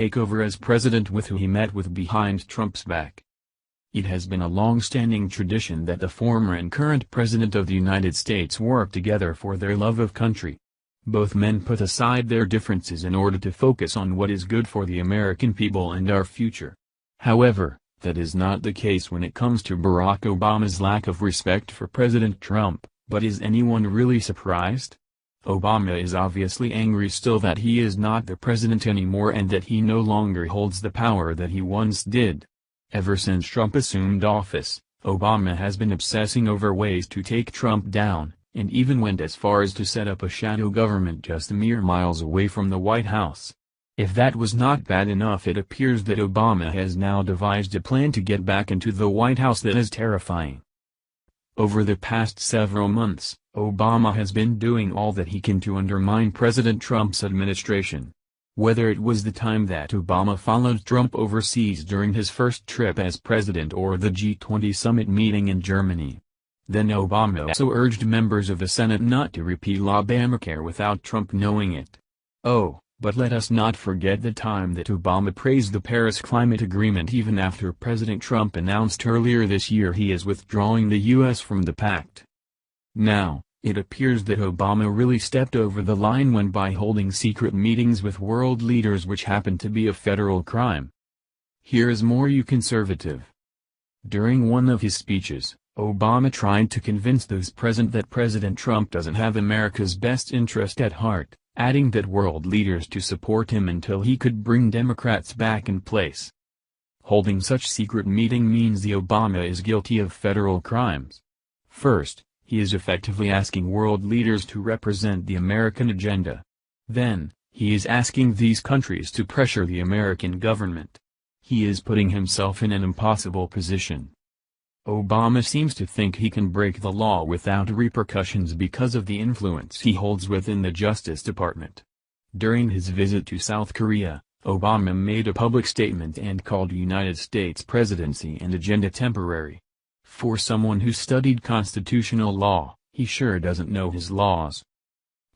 takeover as president with who he met with behind Trump's back. It has been a long-standing tradition that the former and current president of the United States work together for their love of country. Both men put aside their differences in order to focus on what is good for the American people and our future. However, that is not the case when it comes to Barack Obama's lack of respect for President Trump, but is anyone really surprised? Obama is obviously angry still that he is not the president anymore and that he no longer holds the power that he once did. Ever since Trump assumed office, Obama has been obsessing over ways to take Trump down, and even went as far as to set up a shadow government just mere miles away from the White House. If that was not bad enough, it appears that Obama has now devised a plan to get back into the White House that is terrifying. Over the past several months, Obama has been doing all that he can to undermine President Trump's administration. Whether it was the time that Obama followed Trump overseas during his first trip as president or the G20 summit meeting in Germany. Then Obama also urged members of the Senate not to repeal Obamacare without Trump knowing it. Oh, but let us not forget the time that Obama praised the Paris Climate Agreement even after President Trump announced earlier this year he is withdrawing the U.S. from the pact. Now, it appears that Obama really stepped over the line when by holding secret meetings with world leaders, which happen to be a federal crime. Here is more conservative. During one of his speeches, Obama tried to convince those present that President Trump doesn't have America's best interest at heart, adding that world leaders to support him until he could bring Democrats back in place. Holding such secret meeting means the Obama is guilty of federal crimes. First, he is effectively asking world leaders to represent the American agenda. Then, he is asking these countries to pressure the American government. He is putting himself in an impossible position. Obama seems to think he can break the law without repercussions because of the influence he holds within the Justice Department. During his visit to South Korea, Obama made a public statement and called United States presidency and agenda temporary. For someone who studied constitutional law, he sure doesn't know his laws.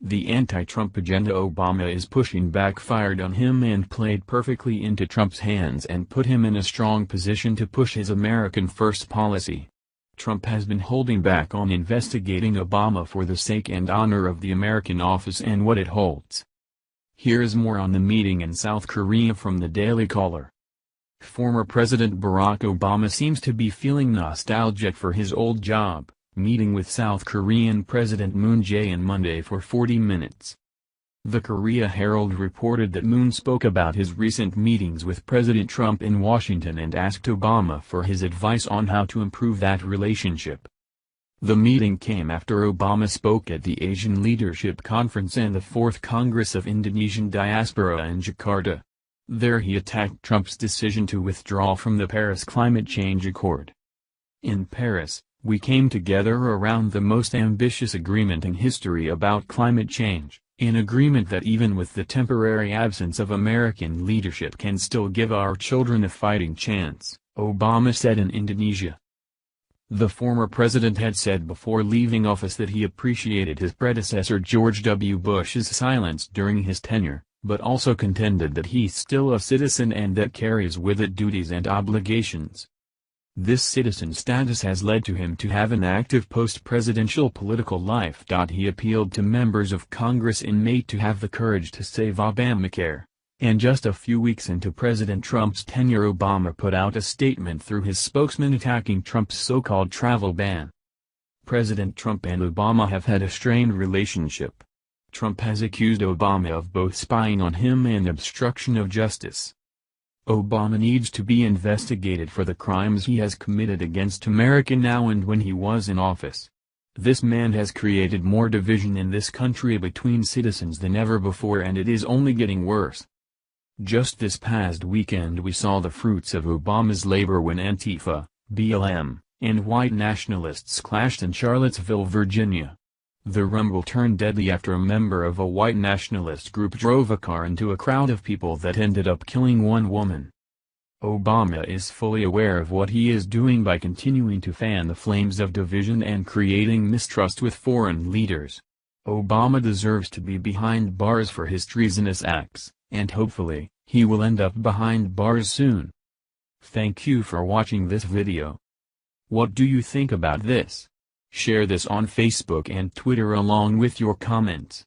The anti-Trump agenda Obama is pushing backfired on him and played perfectly into Trump's hands and put him in a strong position to push his American First policy. Trump has been holding back on investigating Obama for the sake and honor of the American office and what it holds. Here is more on the meeting in South Korea from the Daily Caller. Former President Barack Obama seems to be feeling nostalgic for his old job, meeting with South Korean President Moon Jae-in Monday for 40 minutes. The Korea Herald reported that Moon spoke about his recent meetings with President Trump in Washington and asked Obama for his advice on how to improve that relationship. The meeting came after Obama spoke at the Asian Leadership Conference and the 4th Congress of Indonesian Diaspora in Jakarta. There he attacked Trump's decision to withdraw from the Paris Climate Change Accord. In Paris, we came together around the most ambitious agreement in history about climate change, an agreement that even with the temporary absence of American leadership can still give our children a fighting chance, Obama said in Indonesia. The former president had said before leaving office that he appreciated his predecessor George W. Bush's silence during his tenure, but also contended that he's still a citizen and that carries with it duties and obligations. This citizen status has led to him to have an active post-presidential political life. He appealed to members of Congress in May to have the courage to save Obamacare, and just a few weeks into President Trump's tenure Obama put out a statement through his spokesman attacking Trump's so-called travel ban. President Trump and Obama have had a strained relationship. Trump has accused Obama of both spying on him and obstruction of justice. Obama needs to be investigated for the crimes he has committed against America now and when he was in office. This man has created more division in this country between citizens than ever before, and it is only getting worse. Just this past weekend we saw the fruits of Obama's labor when Antifa, BLM, and white nationalists clashed in Charlottesville, Virginia. The rumble turned deadly after a member of a white nationalist group drove a car into a crowd of people that ended up killing one woman. Obama is fully aware of what he is doing by continuing to fan the flames of division and creating mistrust with foreign leaders. Obama deserves to be behind bars for his treasonous acts, And hopefully, he will end up behind bars soon. Thank you for watching this video. What do you think about this? Share this on Facebook and Twitter along with your comments.